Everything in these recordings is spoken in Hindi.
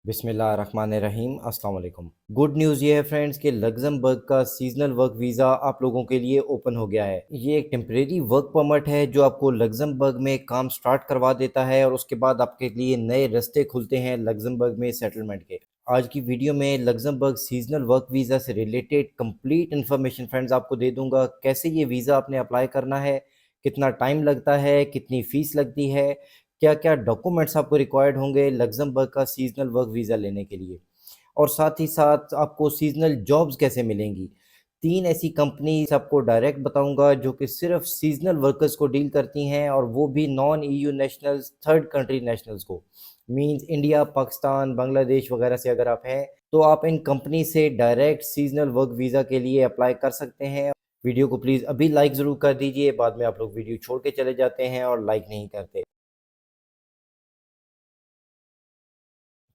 बिस्मिल्लाहिर्रहमानिर्रहीम अस्सलाम वालेकुम। गुड न्यूज़ ये है फ्रेंड्स कि लग्जमबर्ग का सीजनल वर्क वीज़ा आप लोगों के लिए ओपन हो गया है। ये एक टेम्परेरी वर्क परमिट है जो आपको लग्जमबर्ग में काम स्टार्ट करवा देता है और उसके बाद आपके लिए नए रास्ते खुलते हैं लग्जमबर्ग में सेटलमेंट के। आज की वीडियो में लग्जमबर्ग सीजनल वर्क वीज़ा से रिलेटेड कंप्लीट इन्फॉर्मेशन फ्रेंड्स आपको दे दूंगा। कैसे ये वीज़ा आपने अप्लाई करना है, कितना टाइम लगता है, कितनी फ़ीस लगती है, क्या-क्या डॉक्यूमेंट्स आपको रिक्वायर्ड होंगे लग्ज़मबर्ग का सीज़नल वर्क वीज़ा लेने के लिए, और साथ ही साथ आपको सीज़नल जॉब्स कैसे मिलेंगी। 3 ऐसी कंपनीज़ आपको डायरेक्ट बताऊँगा जो कि सिर्फ़ सीज़नल वर्कर्स को डील करती हैं, और वो भी non EU nationals, third country nationals को। मीन्स इंडिया, पाकिस्तान, बांग्लादेश वगैरह से अगर आप हैं, तो आप इन कंपनी से डायरेक्ट सीज़नल वर्क वीज़ा के लिए अप्लाई कर सकते हैं। वीडियो को प्लीज़ अभी लाइक ज़रूर कर दीजिए, बाद में आप लोग वीडियो छोड़ के चले जाते हैं और लाइक नहीं करते।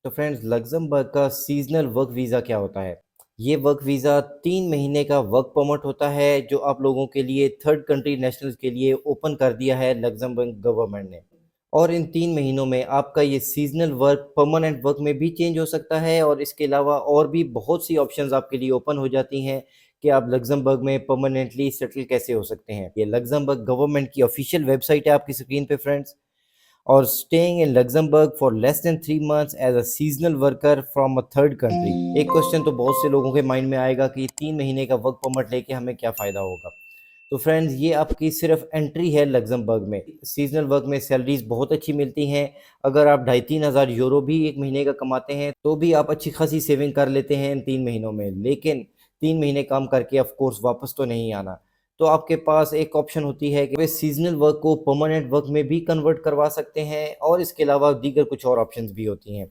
तो फ्रेंड्स, लग्जमबर्ग का सीजनल वर्क वीज़ा क्या होता है? ये वर्क वीज़ा 3 महीने का वर्क परमिट होता है जो आप लोगों के लिए थर्ड कंट्री नेशनल्स के लिए ओपन कर दिया है लग्जमबर्ग गवर्नमेंट ने। और इन 3 महीनों में आपका ये सीजनल वर्क परमानेंट वर्क में भी चेंज हो सकता है, और इसके अलावा और भी बहुत सी ऑप्शंस आपके लिए ओपन हो जाती हैं कि आप लग्जमबर्ग में परमानेंटली सेटल कैसे हो सकते हैं। ये लग्जमबर्ग गवर्नमेंट की ऑफिशियल वेबसाइट है आपकी स्क्रीन पे फ्रेंड्स। और staying in Luxembourg for less than 3 months as a seasonal worker from a third country. एक क्वेश्चन तो बहुत से लोगों के माइंड में आएगा कि 3 महीने का वर्क परमिट लेके हमें क्या फ़ायदा होगा। तो फ्रेंड्स, ये आपकी सिर्फ एंट्री है लग्जमबर्ग में। सीजनल वर्क में सैलरीज बहुत अच्छी मिलती हैं। अगर आप 2,500-3,000 यूरो भी एक महीने का कमाते हैं तो भी आप अच्छी खासी सेविंग कर लेते हैं इन 3 महीनों में। लेकिन 3 महीने काम करके ऑफ कोर्स वापस तो नहीं आना। तो आपके पास एक ऑप्शन होती है कि वे सीजनल वर्क को परमानेंट वर्क में भी कन्वर्ट करवा सकते हैं, और इसके अलावा दीगर कुछ और ऑप्शंस भी होती हैं।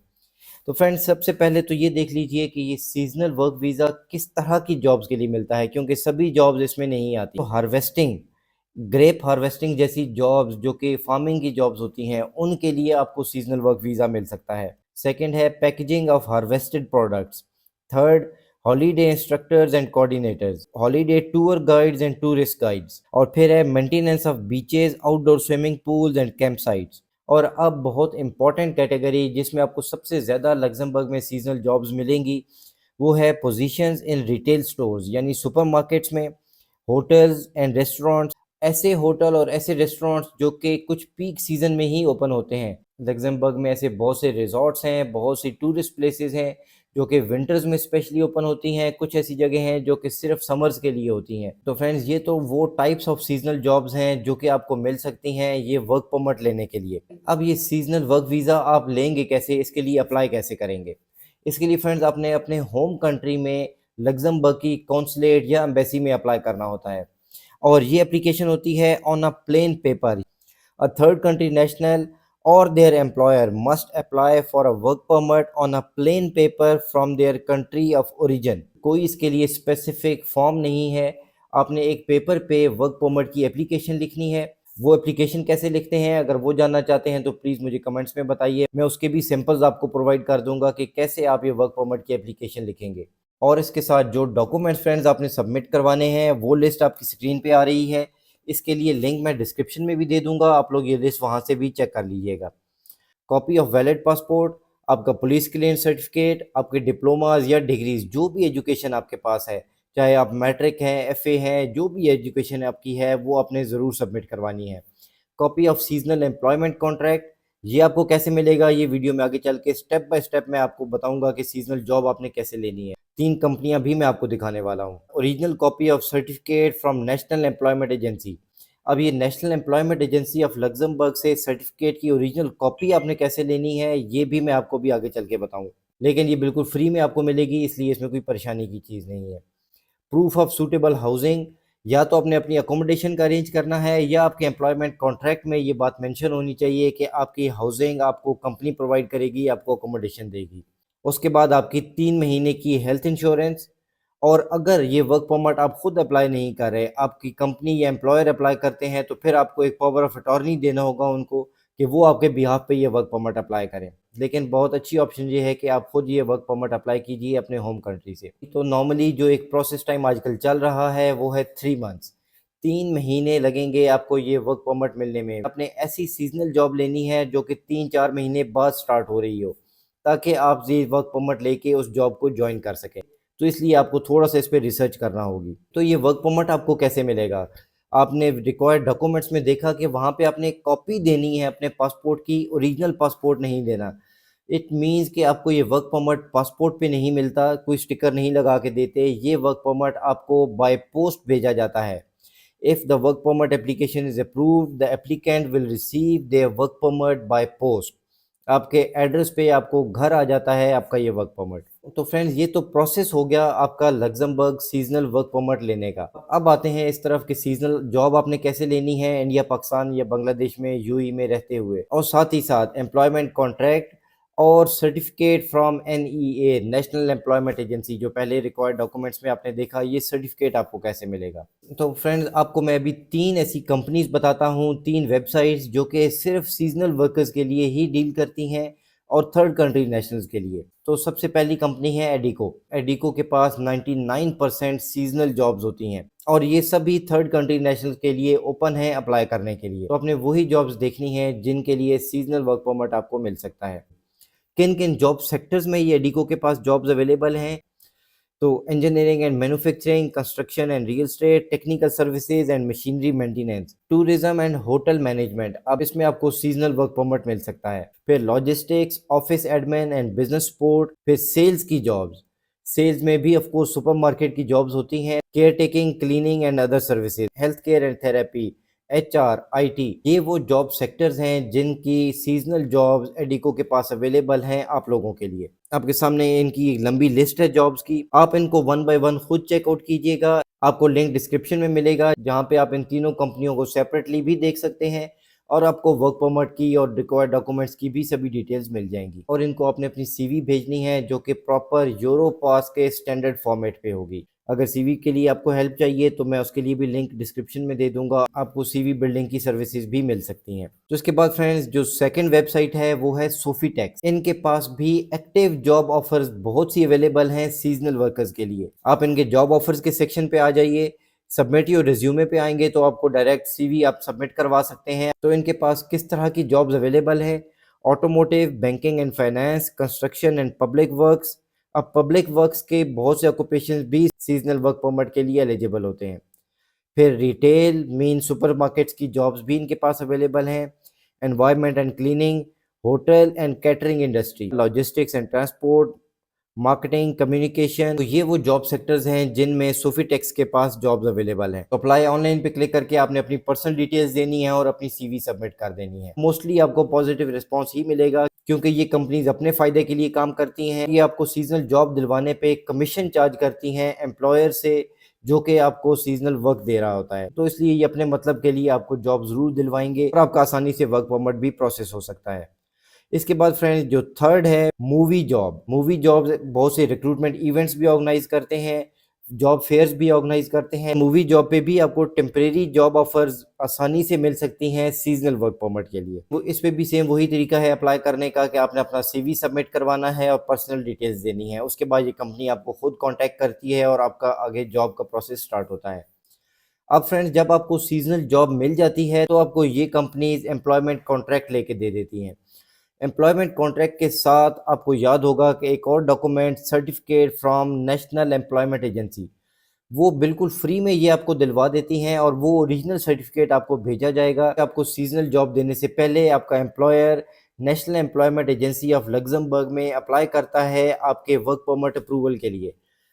तो फ्रेंड्स, सबसे पहले तो ये देख लीजिए कि ये सीजनल वर्क वीज़ा किस तरह की जॉब्स के लिए मिलता है, क्योंकि सभी जॉब्स इसमें नहीं आती। तो हार्वेस्टिंग, ग्रेप हार्वेस्टिंग जैसी जॉब्स जो कि फार्मिंग की जॉब्स होती हैं, उनके लिए आपको सीजनल वर्क वीज़ा मिल सकता है। सेकंड है packaging of harvested products. Third, holiday instructors and coordinators, holiday tour guides and tourist guides. और फिर है maintenance of beaches, outdoor swimming pools and camp sites. और अब बहुत इंपॉर्टेंट कैटेगरी जिसमें आपको सबसे ज़्यादा लग्जमबर्ग में सीजनल जॉब्स मिलेंगी, वो है पोजीशंस इन रिटेल स्टोर्स, यानी सुपरमार्केट्स में, होटल्स एंड रेस्टोरेंट्स। ऐसे होटल और ऐसे रेस्टोरेंट्स जो कि कुछ पीक सीज़न में ही ओपन होते हैं। लग्जमबर्ग में ऐसे बहुत से रिज़ॉर्ट्स हैं, बहुत सी टूरिस्ट प्लेसेस हैं जो कि विंटर्स में स्पेशली ओपन होती हैं। कुछ ऐसी जगह हैं जो कि सिर्फ समर्स के लिए होती हैं। तो फ्रेंड्स, ये तो वो टाइप्स ऑफ सीजनल जॉब्स हैं जो कि आपको मिल सकती हैं ये वर्क परमिट लेने के लिए। अब ये सीजनल वर्क वीज़ा आप लेंगे कैसे, इसके लिए अप्लाई कैसे करेंगे? इसके लिए फ्रेंड्स, आपने अपने होम कंट्री में लग्जमबर्ग की कॉन्सुलेट या एम्बेसी में अप्लाई करना होता है, और ये एप्लीकेशन होती है on a plain paper. A third country national or their employer must apply for a work permit on a plain paper from their country of origin। कोई इसके लिए स्पेसिफिक फॉर्म नहीं है। आपने एक पेपर पे वर्क परमिट की एप्लीकेशन लिखनी है। वो एप्लीकेशन कैसे लिखते हैं, अगर वो जानना चाहते हैं तो प्लीज़ मुझे कमेंट्स में बताइए। मैं उसके भी सैंपल्स आपको प्रोवाइड कर दूंगा कि कैसे आप ये वर्क परमिट की एप्लीकेशन लिखेंगे। और इसके साथ जो डॉक्यूमेंट्स फ्रेंड्स आपने सबमिट करवाने हैं, वो लिस्ट आपकी स्क्रीन पे आ रही है। इसके लिए लिंक मैं डिस्क्रिप्शन में भी दे दूंगा, आप लोग ये लिस्ट वहाँ से भी चेक कर लीजिएगा। कॉपी ऑफ वैलिड पासपोर्ट, आपका पुलिस क्लियरेंस सर्टिफिकेट, आपके डिप्लोमाज या डिग्रीज, जो भी एजुकेशन आपके पास है, चाहे आप मैट्रिक हैं, एफए हैं, जो भी एजुकेशन आपकी है वो आपने ज़रूर सबमिट करवानी है। Copy of seasonal employment contract, ये आपको कैसे मिलेगा ये वीडियो में आगे चल के स्टेप बाय स्टेप मैं आपको बताऊंगा कि सीजनल जॉब आपने कैसे लेनी है। 3 कंपनियां भी मैं आपको दिखाने वाला हूँ। Original copy of certificate from national employment agency. अब ये national employment agency of Luxembourg से सर्टिफिकेट की ओरिजिनल कॉपी आपने कैसे लेनी है, ये भी मैं आपको भी आगे चल के बताऊँ। लेकिन ये बिल्कुल फ्री में आपको मिलेगी, इसलिए इसमें कोई परेशानी की चीज़ नहीं है। प्रूफ ऑफ सूटेबल हाउसिंग, या तो आपने अपनी अकोमोडेशन का अरेंज करना है, या आपके एम्प्लॉयमेंट कॉन्ट्रैक्ट में ये बात मेंशन होनी चाहिए कि आपकी हाउसिंग आपको कंपनी प्रोवाइड करेगी, आपको अकोमोडेशन देगी। उसके बाद आपकी 3 महीने की हेल्थ इंश्योरेंस। और अगर ये वर्क परमिट आप खुद अप्लाई नहीं कर रहे, आपकी कंपनी या एम्प्लॉयर अप्लाई करते हैं, तो फिर आपको एक पावर ऑफ अटॉर्नी देना होगा उनको कि वो आपके बिहाफ पे ये वर्क परमिट अप्लाई करें। लेकिन बहुत अच्छी ऑप्शन ये है कि आप खुद ये वर्क परमिट अप्लाई कीजिए अपने होम कंट्री से। तो नॉर्मली जो एक प्रोसेस टाइम आजकल चल रहा है वो है 3 मंथ्स। 3 महीने लगेंगे आपको ये वर्क परमिट मिलने में। अपने ऐसी सीजनल जॉब लेनी है जो कि 3-4 महीने बाद स्टार्ट हो रही हो, ताकि आप ये वर्क परमिट लेके उस जॉब को ज्वाइन कर सकें। तो इसलिए आपको थोड़ा सा इस पे रिसर्च करना होगी। तो ये वर्क परमिट आपको कैसे मिलेगा? आपने रिक्वायर्ड डॉक्यूमेंट्स में देखा कि वहाँ पे आपने एक कॉपी देनी है अपने पासपोर्ट की, ओरिजिनल पासपोर्ट नहीं देना। इट मीन्स कि आपको ये वर्क परमिट पासपोर्ट पे नहीं मिलता, कोई स्टिकर नहीं लगा के देते, ये वर्क परमिट आपको बाय पोस्ट भेजा जाता है। If the work permit application is approved, the applicant will receive their work permit by post. आपके एड्रेस पे आपको घर आ जाता है आपका ये वर्क परमिट। तो फ्रेंड्स, ये तो प्रोसेस हो गया आपका लग्जमबर्ग सीजनल वर्क परमिट लेने का। अब आते हैं इस तरफ कि सीजनल जॉब आपने कैसे लेनी है इंडिया, पाकिस्तान या बांग्लादेश में, यूएई में रहते हुए, और साथ ही साथ एम्प्लॉयमेंट कॉन्ट्रैक्ट और certificate from NEA, national employment agency, जो पहले रिक्वायर्ड डॉक्यूमेंट्स में आपने देखा, ये सर्टिफिकेट आपको कैसे मिलेगा। तो फ्रेंड्स, आपको मैं अभी 3 ऐसी कंपनीज बताता हूँ, 3 वेबसाइट्स जो कि सिर्फ सीजनल वर्कर्स के लिए ही डील करती हैं और थर्ड कंट्री नेशनल्स के लिए। तो सबसे पहली कंपनी है एडिको। एडिको के पास 99% सीजनल जॉब्स होती हैं और ये सभी थर्ड कंट्री नेशनल्स के लिए ओपन है अप्लाई करने के लिए। तो आपने वही जॉब्स देखनी है जिनके लिए सीजनल वर्क परमिट आपको मिल सकता है। किन किन जॉब सेक्टर्स में ये एडिको के पास जॉब्स अवेलेबल हैं? तो engineering and manufacturing, construction and real estate, technical services and machinery maintenance, tourism and hotel management, अब इसमें आपको सीजनल वर्क परमिट मिल सकता है। फिर logistics, office admin and business support, फिर सेल्स की जॉब्स, सेल्स में भी ऑफ कोर्स सुपरमार्केट की जॉब्स होती हैं, care taking, cleaning and other services, health care and therapy, HR, IT, ये वो जॉब सेक्टर्स हैं जिनकी सीजनल जॉब्स एडिको के पास अवेलेबल हैं आप लोगों के लिए। आपके सामने इनकी एक लंबी लिस्ट है जॉब्स की, आप इनको वन बाय वन खुद चेकआउट कीजिएगा। आपको लिंक डिस्क्रिप्शन में मिलेगा जहां पे आप इन तीनों कंपनियों को सेपरेटली भी देख सकते हैं और आपको वर्क परमिट की और रिक्वायर्ड डॉक्यूमेंट्स की भी सभी डिटेल्स मिल जाएंगी। और इनको आपने अपनी सीवी भेजनी है जो कि प्रॉपर यूरोपास के स्टैंडर्ड फॉर्मेट पे होगी। अगर सीवी के लिए आपको हेल्प चाहिए तो मैं उसके लिए भी लिंक डिस्क्रिप्शन में दे दूंगा, आपको सीवी बिल्डिंग की सर्विसेज भी मिल सकती हैं। तो इसके बाद फ्रेंड्स, जो सेकंड वेबसाइट है वो है सोफीटेक्स। इनके पास भी एक्टिव जॉब ऑफर्स बहुत सी अवेलेबल हैं सीजनल वर्कर्स के लिए। आप इनके जॉब ऑफर्स के सेक्शन पे आ जाइए, सबमिट योर रिज्यूमे पे आएंगे तो आपको डायरेक्ट सीवी आप सबमिट करवा सकते हैं। तो इनके पास किस तरह की जॉब्स अवेलेबल है? Automotive, banking and finance, construction and public works. अब पब्लिक वर्क्स के बहुत से ऑक्यूपेशंस भी सीजनल वर्क परमिट के लिए एलिजिबल होते हैं। फिर रिटेल मीन सुपरमार्केट्स की जॉब्स भी इनके पास अवेलेबल हैं। Environment and cleaning, hotel and catering industry, logistics and transport, marketing, communication, तो ये वो जॉब सेक्टर्स हैं जिनमें सोफीटेक्स के पास जॉब्स अवेलेबल हैं। तो अप्लाई ऑनलाइन पे क्लिक करके आपने अपनी पर्सनल डिटेल्स देनी है और अपनी सीवी सबमिट कर देनी है। मोस्टली आपको पॉजिटिव रिस्पांस ही मिलेगा क्योंकि ये कंपनीज अपने फायदे के लिए काम करती हैं। ये आपको सीजनल जॉब दिलवाने पे कमीशन चार्ज करती हैं एम्प्लॉयर से, जो कि आपको सीजनल वर्क दे रहा होता है। तो इसलिए ये अपने मतलब के लिए आपको जॉब जरूर दिलवाएंगे और आपका आसानी से वर्क परमिट भी प्रोसेस हो सकता है। इसके बाद फ्रेंड्स, जो थर्ड है मूवी जॉब। मूवी जॉब बहुत से रिक्रूटमेंट इवेंट्स भी ऑर्गेनाइज करते हैं, जॉब फेयर्स भी ऑर्गेनाइज करते हैं। मूवी जॉब पे भी आपको टेम्परेरी जॉब ऑफर्स आसानी से मिल सकती हैं सीजनल वर्क परमिट के लिए। वो इस पे भी सेम वही तरीका है अप्लाई करने का कि आपने अपना सीवी सबमिट करवाना है और पर्सनल डिटेल्स देनी है। उसके बाद ये कंपनी आपको खुद कांटेक्ट करती है और आपका आगे जॉब का प्रोसेस स्टार्ट होता है। अब फ्रेंड्स, जब आपको सीजनल जॉब मिल जाती है तो आपको ये कंपनीज एम्प्लॉयमेंट कॉन्ट्रैक्ट लेके दे देती हैं। एम्प्लॉयमेंट कॉन्ट्रैक्ट के साथ आपको याद होगा कि एक और document, certificate from national employment agency, वो बिल्कुल फ्री में ये आपको दिलवा देती हैं और वो ओरिजिनल सर्टिफिकेट आपको भेजा जाएगा। आपको सीजनल जॉब देने से पहले आपका employer national employment agency of Luxembourg में अप्लाई करता है आपके वर्क परमिट अप्रूवल के लिए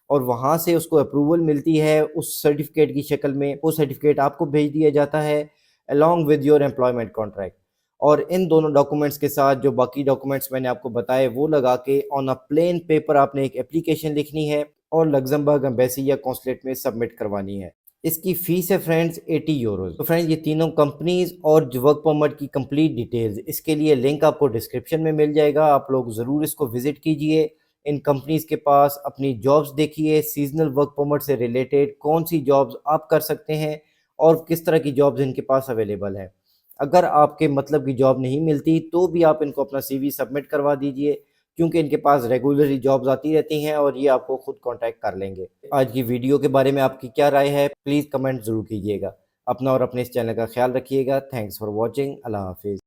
और वहाँ से उसको अप्रूवल मिलती है उस सर्टिफिकेट की शक्ल में। वो सर्टिफिकेट आपको भेज दिया जाता है along with your employment contract. और इन दोनों डॉक्यूमेंट्स के साथ जो बाकी डॉक्यूमेंट्स मैंने आपको बताए वो लगा के ऑन अ प्लेन पेपर आपने एक एप्लीकेशन लिखनी है और लग्जमबर्ग एम्बेसी या कॉन्सुलेट में सबमिट करवानी है। इसकी फीस है फ्रेंड्स 80 यूरोज। तो फ्रेंड्स, ये तीनों कंपनीज और वर्क परमिट की कंप्लीट डिटेल्स, इसके लिए लिंक आपको डिस्क्रिप्शन में मिल जाएगा। आप लोग ज़रूर इसको विजिट कीजिए। इन कंपनीज के पास अपनी जॉब्स देखिए, सीजनल वर्क परमिट से रिलेटेड कौन सी जॉब्स आप कर सकते हैं और किस तरह की जॉब्स इनके पास अवेलेबल है। अगर आपके मतलब की जॉब नहीं मिलती तो भी आप इनको अपना सीवी सबमिट करवा दीजिए क्योंकि इनके पास रेगुलरली जॉब्स आती रहती हैं और ये आपको खुद कांटेक्ट कर लेंगे। आज की वीडियो के बारे में आपकी क्या राय है, प्लीज़ कमेंट ज़रूर कीजिएगा। अपना और अपने इस चैनल का ख्याल रखिएगा। Thanks for watching. अल्लाह हाफिज़।